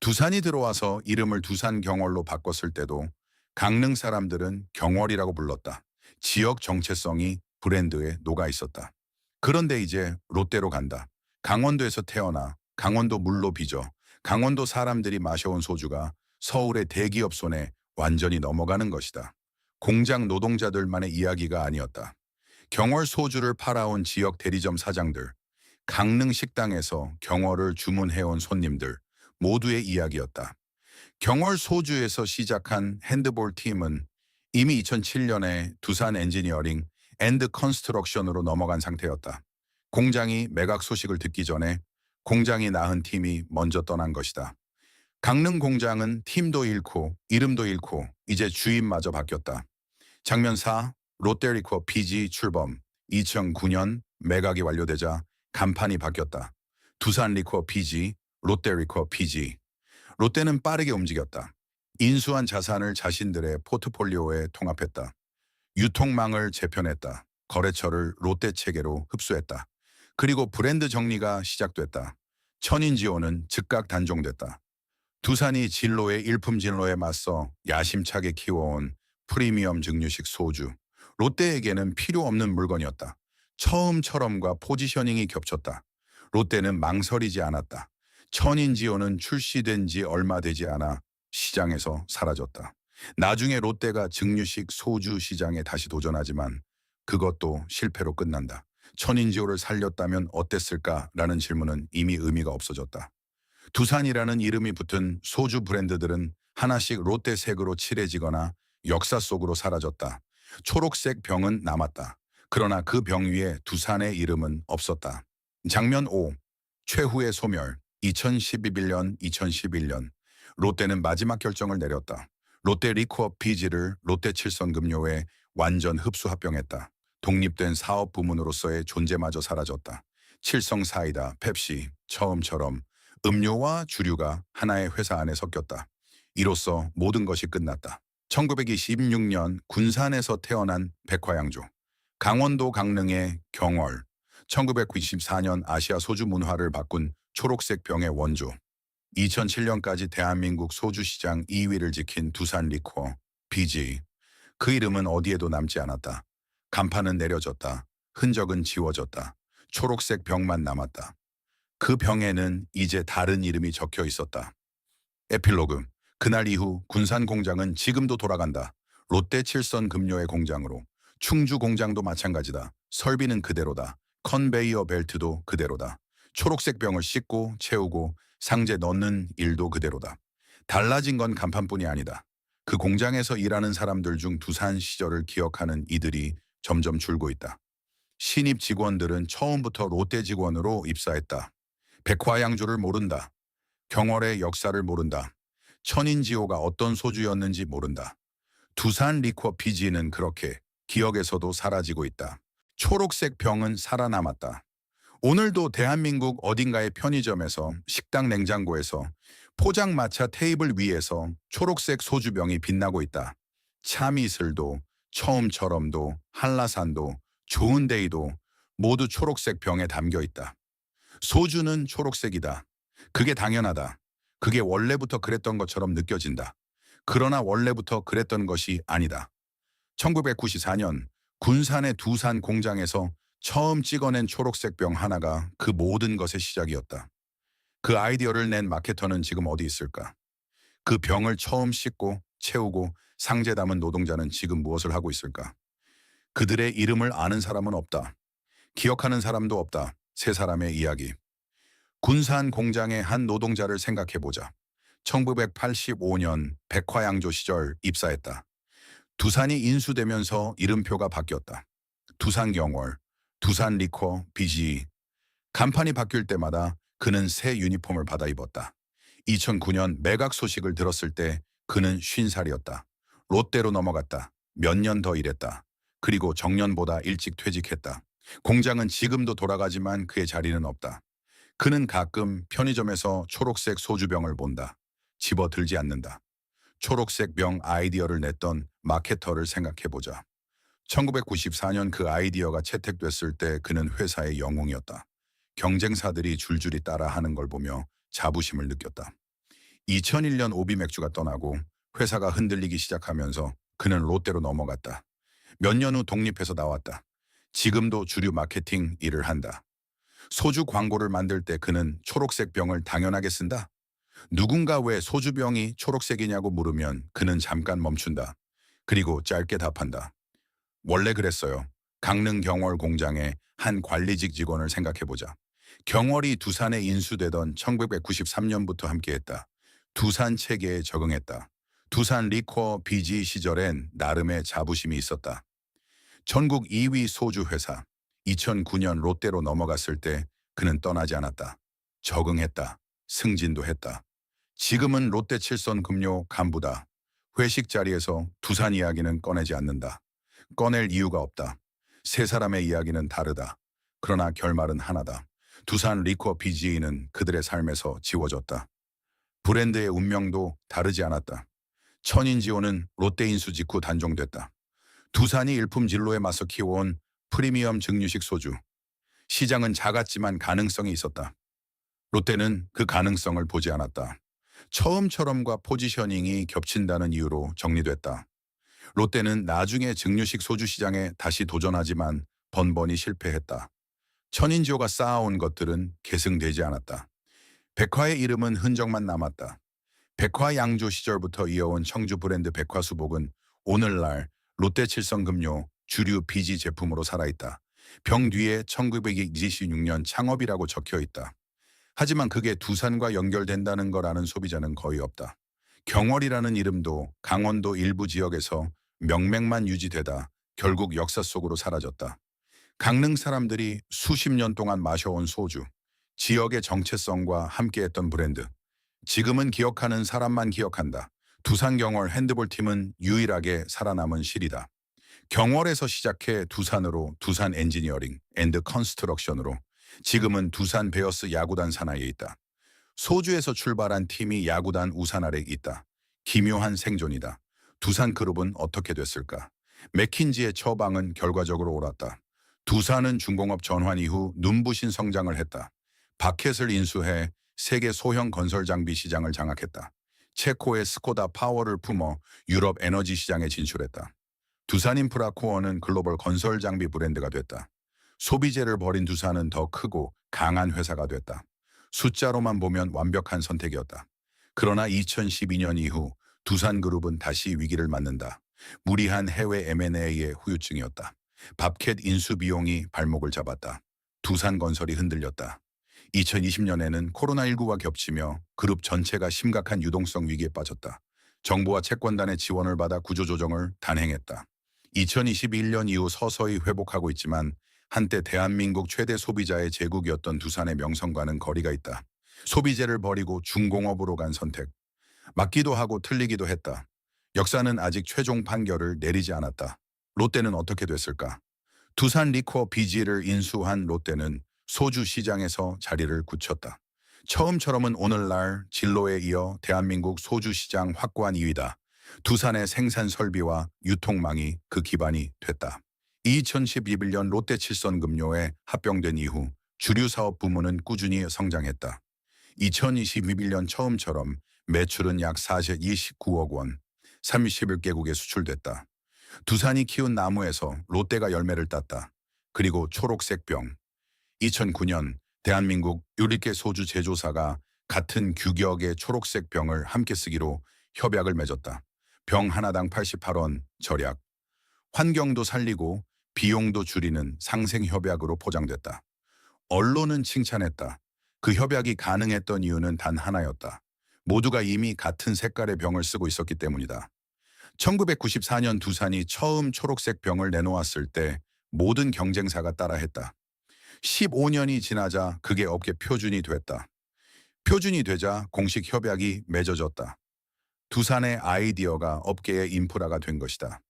두산이 들어와서 이름을 두산 경월로 바꿨을 때도 강릉 사람들은 경월이라고 불렀다. 지역 정체성이 브랜드에 녹아 있었다. 그런데 이제 롯데로 간다. 강원도에서 태어나 강원도 물로 빚어 강원도 사람들이 마셔온 소주가 서울의 대기업 손에 완전히 넘어가는 것이다. 공장 노동자들만의 이야기가 아니었다. 경월 소주를 팔아온 지역 대리점 사장들, 강릉 식당에서 경월을 주문해온 손님들 모두의 이야기였다. 경월 소주에서 시작한 핸드볼 팀은 이미 2007년에 두산 엔지니어링 앤드 컨스트럭션으로 넘어간 상태였다. 공장이 매각 소식을 듣기 전에 공장이 낳은 팀이 먼저 떠난 것이다. 강릉 공장은 팀도 잃고 이름도 잃고 이제 주인마저 바뀌었다. 장면 4. 롯데리코 PG 출범. 2009년 매각이 완료되자 간판이 바뀌었다. 두산 리코 PG, 롯데리코 PG. 롯데는 빠르게 움직였다. 인수한 자산을 자신들의 포트폴리오에 통합했다. 유통망을 재편했다. 거래처를 롯데 체계로 흡수했다. 그리고 브랜드 정리가 시작됐다. 천인지호는 즉각 단종됐다. 두산이 진로의 일품 진로에 맞서 야심차게 키워온 프리미엄 증류식 소주. 롯데에게는 필요 없는 물건이었다. 처음처럼과 포지셔닝이 겹쳤다. 롯데는 망설이지 않았다. 천인지오는 출시된 지 얼마 되지 않아 시장에서 사라졌다. 나중에 롯데가 증류식 소주 시장에 다시 도전하지만 그것도 실패로 끝난다. 천인지오를 살렸다면 어땠을까라는 질문은 이미 의미가 없어졌다. 두산이라는 이름이 붙은 소주 브랜드들은 하나씩 롯데색으로 칠해지거나 역사 속으로 사라졌다. 초록색 병은 남았다. 그러나 그 병 위에 두산의 이름은 없었다. 장면 5. 최후의 소멸. 2011년 롯데는 마지막 결정을 내렸다. 롯데 리코어 피지를 롯데 칠성금료에 완전 흡수 합병했다. 독립된 사업 부문으로서의 존재마저 사라졌다. 칠성 사이다, 펩시, 처음처럼 음료와 주류가 하나의 회사 안에 섞였다. 이로써 모든 것이 끝났다. 1926년 군산에서 태어난 백화양조, 강원도 강릉의 경월, 1994년 아시아 소주 문화를 바꾼 초록색 병의 원조, 2007년까지 대한민국 소주 시장 2위를 지킨 두산 리코어, BG. 그 이름은 어디에도 남지 않았다. 간판은 내려졌다. 흔적은 지워졌다. 초록색 병만 남았다. 그 병에는 이제 다른 이름이 적혀 있었다. 에필로그. 그날 이후 군산 공장은 지금도 돌아간다. 롯데 칠선 금료의 공장으로. 충주 공장도 마찬가지다. 설비는 그대로다. 컨베이어 벨트도 그대로다. 초록색 병을 씻고 채우고 상자에 넣는 일도 그대로다. 달라진 건 간판뿐이 아니다. 그 공장에서 일하는 사람들 중 두산 시절을 기억하는 이들이 점점 줄고 있다. 신입 직원들은 처음부터 롯데 직원으로 입사했다. 백화양조를 모른다. 경월의 역사를 모른다. 천인지오가 어떤 소주였는지 모른다. 두산 리코어 피지는 그렇게 기억에서도 사라지고 있다. 초록색 병은 살아남았다. 오늘도 대한민국 어딘가의 편의점에서 식당 냉장고에서 포장마차 테이블 위에서 초록색 소주병이 빛나고 있다. 참이슬도 처음처럼도 한라산도 좋은데이도 모두 초록색 병에 담겨 있다. 소주는 초록색이다. 그게 당연하다. 그게 원래부터 그랬던 것처럼 느껴진다. 그러나 원래부터 그랬던 것이 아니다. 1994년 군산의 두산 공장에서 처음 찍어낸 초록색 병 하나가 그 모든 것의 시작이었다. 그 아이디어를 낸 마케터는 지금 어디 있을까? 그 병을 처음 씻고 채우고 상자에 담은 노동자는 지금 무엇을 하고 있을까? 그들의 이름을 아는 사람은 없다. 기억하는 사람도 없다. 세 사람의 이야기. 군산 공장의 한 노동자를 생각해보자. 1985년 백화양조 시절 입사했다. 두산이 인수되면서 이름표가 바뀌었다. 두산경월, 두산 리코어, BG. 간판이 바뀔 때마다 그는 새 유니폼을 받아 입었다. 2009년 매각 소식을 들었을 때 그는 50살이었다. 롯데로 넘어갔다. 몇 년 더 일했다. 그리고 정년보다 일찍 퇴직했다. 공장은 지금도 돌아가지만 그의 자리는 없다. 그는 가끔 편의점에서 초록색 소주병을 본다. 집어 들지 않는다. 초록색 병 아이디어를 냈던 마케터를 생각해보자. 1994년 그 아이디어가 채택됐을 때 그는 회사의 영웅이었다. 경쟁사들이 줄줄이 따라하는 걸 보며 자부심을 느꼈다. 2001년 오비 맥주가 떠나고 회사가 흔들리기 시작하면서 그는 롯데로 넘어갔다. 몇 년 후 독립해서 나왔다. 지금도 주류 마케팅 일을 한다. 소주 광고를 만들 때 그는 초록색 병을 당연하게 쓴다. 누군가 왜 소주병이 초록색이냐고 물으면 그는 잠깐 멈춘다. 그리고 짧게 답한다. 원래 그랬어요. 강릉 경월 공장의 한 관리직 직원을 생각해보자. 경월이 두산에 인수되던 1993년부터 함께했다. 두산 체계에 적응했다. 두산 리코어 BG 시절엔 나름의 자부심이 있었다. 전국 2위 소주 회사. 2009년 롯데로 넘어갔을 때 그는 떠나지 않았다. 적응했다. 승진도 했다. 지금은 롯데 칠선 금료 간부다. 회식 자리에서 두산 이야기는 꺼내지 않는다. 꺼낼 이유가 없다. 세 사람의 이야기는 다르다. 그러나 결말은 하나다. 두산 리코어 BG는 그들의 삶에서 지워졌다. 브랜드의 운명도 다르지 않았다. 천인지오는 롯데 인수 직후 단종됐다. 두산이 일품 진로에 맞서 키워온 프리미엄 증류식 소주. 시장은 작았지만 가능성이 있었다. 롯데는 그 가능성을 보지 않았다. 처음처럼과 포지셔닝이 겹친다는 이유로 정리됐다. 롯데는 나중에 증류식 소주 시장에 다시 도전하지만 번번이 실패했다. 천인지오가 쌓아온 것들은 계승되지 않았다. 백화의 이름은 흔적만 남았다. 백화 양조 시절부터 이어온 청주 브랜드 백화수복은 오늘날 롯데칠성금요 주류 비지 제품으로 살아있다. 병 뒤에 1926년 창업이라고 적혀 있다. 하지만 그게 두산과 연결된다는 걸 아는 소비자는 거의 없다. 경월이라는 이름도 강원도 일부 지역에서 명맥만 유지되다 결국 역사 속으로 사라졌다. 강릉 사람들이 수십 년 동안 마셔온 소주, 지역의 정체성과 함께했던 브랜드. 지금은 기억하는 사람만 기억한다. 두산 경월 핸드볼 팀은 유일하게 살아남은 실이다. 경월에서 시작해 두산으로 두산 엔지니어링 앤드 컨스트럭션으로 지금은 두산 베어스 야구단 산하에 있다. 소주에서 출발한 팀이 야구단 우산 아래 있다. 기묘한 생존이다. 두산 그룹은 어떻게 됐을까? 맥킨지의 처방은 결과적으로 옳았다. 두산은 중공업 전환 이후 눈부신 성장을 했다. 바켓을 인수해 세계 소형 건설 장비 시장을 장악했다. 체코의 스코다 파워를 품어 유럽 에너지 시장에 진출했다. 두산 인프라 코어는 글로벌 건설 장비 브랜드가 됐다. 소비재를 버린 두산은 더 크고 강한 회사가 됐다. 숫자로만 보면 완벽한 선택이었다. 그러나 2012년 이후 두산그룹은 다시 위기를 맞는다. 무리한 해외 M&A의 후유증이었다. 밥캣 인수 비용이 발목을 잡았다. 두산건설이 흔들렸다. 2020년에는 코로나19와 겹치며 그룹 전체가 심각한 유동성 위기에 빠졌다. 정부와 채권단의 지원을 받아 구조조정을 단행했다. 2021년 이후 서서히 회복하고 있지만 한때 대한민국 최대 소비자의 제국이었던 두산의 명성과는 거리가 있다. 소비재를 버리고 중공업으로 간 선택. 맞기도 하고 틀리기도 했다. 역사는 아직 최종 판결을 내리지 않았다. 롯데는 어떻게 됐을까? 두산 리코어 비지를 인수한 롯데는 소주 시장에서 자리를 굳혔다. 처음처럼은 오늘날 진로에 이어 대한민국 소주 시장 확고한 2위다. 두산의 생산 설비와 유통망이 그 기반이 됐다. 2011년 롯데칠성금요에 합병된 이후 주류 사업 부문은 꾸준히 성장했다. 2021년 처음처럼 매출은 약 29억 원, 31개국에 수출됐다. 두산이 키운 나무에서 롯데가 열매를 땄다. 그리고 초록색 병. 2009년 대한민국 유리개 소주 제조사가 같은 규격의 초록색 병을 함께 쓰기로 협약을 맺었다. 병 하나당 88원 절약. 환경도 살리고 비용도 줄이는 상생 협약으로 포장됐다. 언론은 칭찬했다. 그 협약이 가능했던 이유는 단 하나였다. 모두가 이미 같은 색깔의 병을 쓰고 있었기 때문이다. 1994년 두산이 처음 초록색 병을 내놓았을 때 모든 경쟁사가 따라했다. 15년이 지나자 그게 업계 표준이 됐다. 표준이 되자 공식 협약이 맺어졌다. 두산의 아이디어가 업계의 인프라가 된 것이다.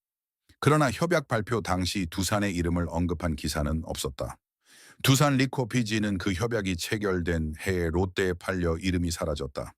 그러나 협약 발표 당시 두산의 이름을 언급한 기사는 없었다. 두산 리코 피지는 그 협약이 체결된 해에 롯데에 팔려 이름이 사라졌다.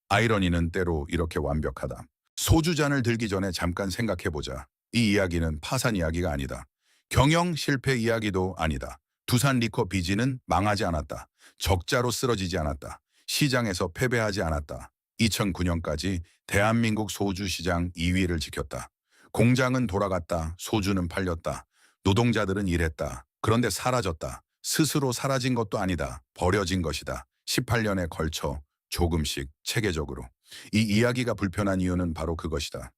아이러니는 때로 이렇게 완벽하다. 소주잔을 들기 전에 잠깐 생각해보자. 이 이야기는 파산 이야기가 아니다. 경영 실패 이야기도 아니다. 두산 리코 비지는 망하지 않았다. 적자로 쓰러지지 않았다. 시장에서 패배하지 않았다. 2009년까지 대한민국 소주 시장 2위를 지켰다. 공장은 돌아갔다. 소주는 팔렸다. 노동자들은 일했다. 그런데 사라졌다. 스스로 사라진 것도 아니다. 버려진 것이다. 18년에 걸쳐 조금씩 체계적으로. 이 이야기가 불편한 이유는 바로 그것이다.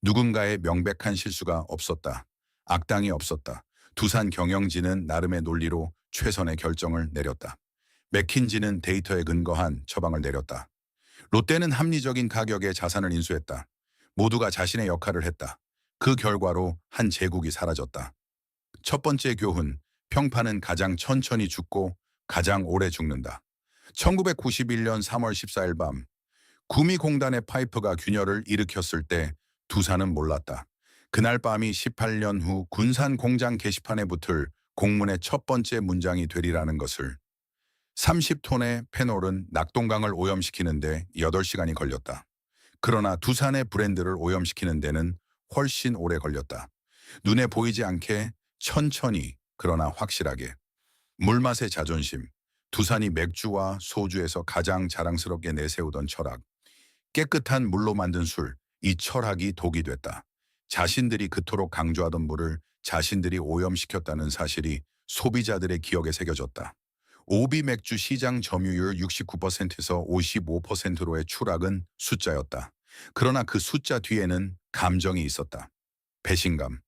누군가의 명백한 실수가 없었다. 악당이 없었다. 두산 경영진은 나름의 논리로 최선의 결정을 내렸다. 맥킨지는 데이터에 근거한 처방을 내렸다. 롯데는 합리적인 가격에 자산을 인수했다. 모두가 자신의 역할을 했다. 그 결과로 한 제국이 사라졌다. 첫 번째 교훈, 평판은 가장 천천히 죽고 가장 오래 죽는다. 1991년 3월 14일 밤, 구미공단의 파이프가 균열을 일으켰을 때 두산은 몰랐다. 그날 밤이 18년 후 군산 공장 게시판에 붙을 공문의 첫 번째 문장이 되리라는 것을. 30톤의 페놀은 낙동강을 오염시키는데 8시간이 걸렸다. 그러나 두산의 브랜드를 오염시키는 데는 훨씬 오래 걸렸다. 눈에 보이지 않게 천천히 그러나 확실하게. 물맛의 자존심. 두산이 맥주와 소주에서 가장 자랑스럽게 내세우던 철학. 깨끗한 물로 만든 술. 이 철학이 독이 됐다. 자신들이 그토록 강조하던 물을 자신들이 오염시켰다는 사실이 소비자들의 기억에 새겨졌다. 오비 맥주 시장 점유율 69%에서 55%로의 추락은 숫자였다. 그러나 그 숫자 뒤에는 감정이 있었다. 배신감.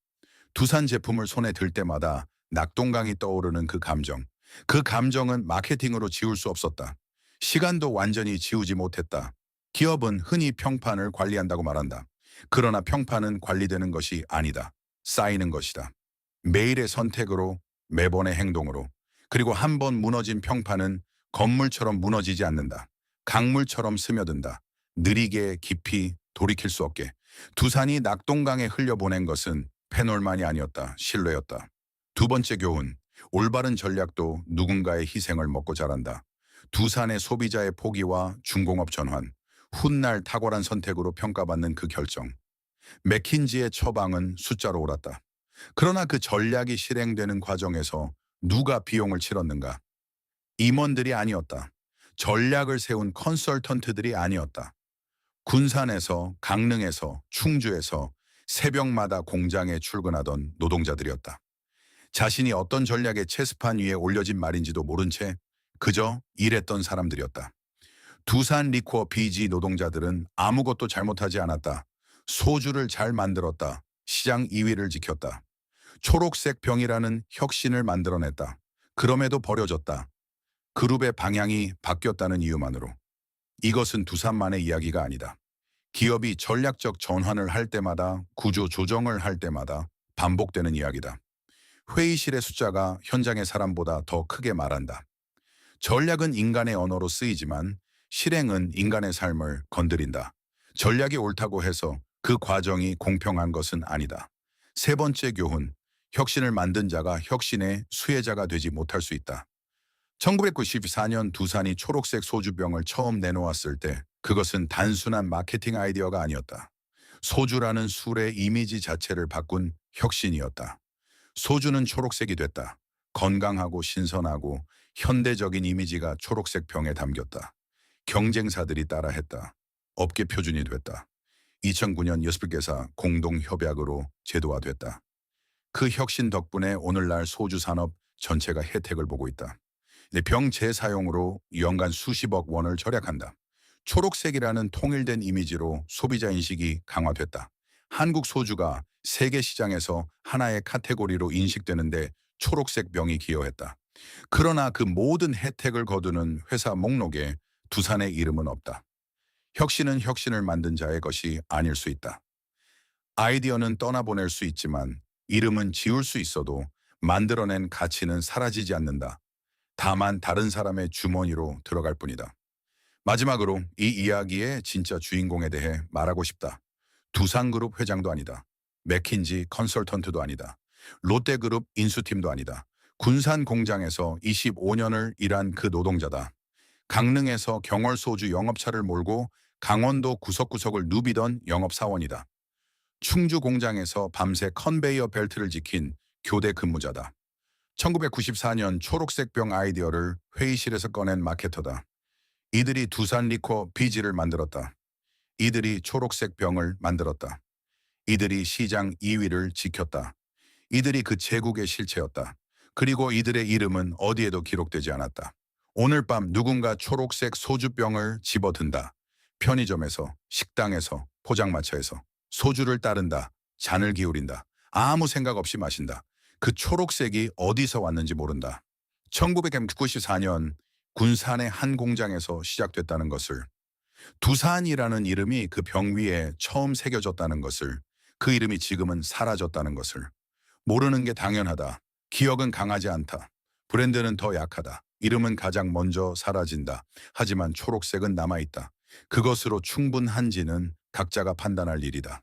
두산 제품을 손에 들 때마다 낙동강이 떠오르는 그 감정. 그 감정은 마케팅으로 지울 수 없었다. 시간도 완전히 지우지 못했다. 기업은 흔히 평판을 관리한다고 말한다. 그러나 평판은 관리되는 것이 아니다. 쌓이는 것이다. 매일의 선택으로, 매번의 행동으로. 그리고 한 번 무너진 평판은 건물처럼 무너지지 않는다. 강물처럼 스며든다. 느리게 깊이 돌이킬 수 없게. 두산이 낙동강에 흘려보낸 것은 패널만이 아니었다. 신뢰였다. 두 번째 교훈. 올바른 전략도 누군가의 희생을 먹고 자란다. 두산의 소비자의 포기와 중공업 전환. 훗날 탁월한 선택으로 평가받는 그 결정. 맥킨지의 처방은 숫자로 옳았다. 그러나 그 전략이 실행되는 과정에서 누가 비용을 치렀는가? 임원들이 아니었다. 전략을 세운 컨설턴트들이 아니었다. 군산에서, 강릉에서, 충주에서 새벽마다 공장에 출근하던 노동자들이었다. 자신이 어떤 전략의 체스판 위에 올려진 말인지도 모른 채 그저 일했던 사람들이었다. 두산 리코어 BG 노동자들은 아무것도 잘못하지 않았다. 소주를 잘 만들었다. 시장 2위를 지켰다. 초록색 병이라는 혁신을 만들어냈다. 그럼에도 버려졌다. 그룹의 방향이 바뀌었다는 이유만으로. 이것은 두산만의 이야기가 아니다. 기업이 전략적 전환을 할 때마다, 구조 조정을 할 때마다 반복되는 이야기다. 회의실의 숫자가 현장의 사람보다 더 크게 말한다. 전략은 인간의 언어로 쓰이지만 실행은 인간의 삶을 건드린다. 전략이 옳다고 해서 그 과정이 공평한 것은 아니다. 세 번째 교훈. 혁신을 만든 자가 혁신의 수혜자가 되지 못할 수 있다. 1994년 두산이 초록색 소주병을 처음 내놓았을 때 그것은 단순한 마케팅 아이디어가 아니었다. 소주라는 술의 이미지 자체를 바꾼 혁신이었다. 소주는 초록색이 됐다. 건강하고 신선하고 현대적인 이미지가 초록색 병에 담겼다. 경쟁사들이 따라했다. 업계 표준이 됐다. 2009년 6개사 공동협약으로 제도화됐다. 그 혁신 덕분에 오늘날 소주 산업 전체가 혜택을 보고 있다. 병 재사용으로 연간 수십억 원을 절약한다. 초록색이라는 통일된 이미지로 소비자 인식이 강화됐다. 한국 소주가 세계 시장에서 하나의 카테고리로 인식되는데 초록색 병이 기여했다. 그러나 그 모든 혜택을 거두는 회사 목록에 두산의 이름은 없다. 혁신은 혁신을 만든 자의 것이 아닐 수 있다. 아이디어는 떠나보낼 수 있지만 이름은 지울 수 있어도 만들어낸 가치는 사라지지 않는다. 다만 다른 사람의 주머니로 들어갈 뿐이다. 마지막으로 이 이야기의 진짜 주인공에 대해 말하고 싶다. 두산그룹 회장도 아니다. 맥킨지 컨설턴트도 아니다. 롯데그룹 인수팀도 아니다. 군산 공장에서 25년을 일한 그 노동자다. 강릉에서 경월소주 영업차를 몰고 강원도 구석구석을 누비던 영업사원이다. 충주 공장에서 밤새 컨베이어 벨트를 지킨 교대 근무자다. 1994년 초록색 병 아이디어를 회의실에서 꺼낸 마케터다. 이들이 두산 리코 BG를 만들었다. 이들이 초록색 병을 만들었다. 이들이 시장 2위를 지켰다. 이들이 그 제국의 실체였다. 그리고 이들의 이름은 어디에도 기록되지 않았다. 오늘 밤 누군가 초록색 소주병을 집어든다. 편의점에서, 식당에서, 포장마차에서 소주를 따른다. 잔을 기울인다. 아무 생각 없이 마신다. 그 초록색이 어디서 왔는지 모른다. 1994년 군산의 한 공장에서 시작됐다는 것을, 두산이라는 이름이 그 병 위에 처음 새겨졌다는 것을, 그 이름이 지금은 사라졌다는 것을. 모르는 게 당연하다. 기억은 강하지 않다. 브랜드는 더 약하다. 이름은 가장 먼저 사라진다. 하지만 초록색은 남아있다. 그것으로 충분한지는 각자가 판단할 일이다.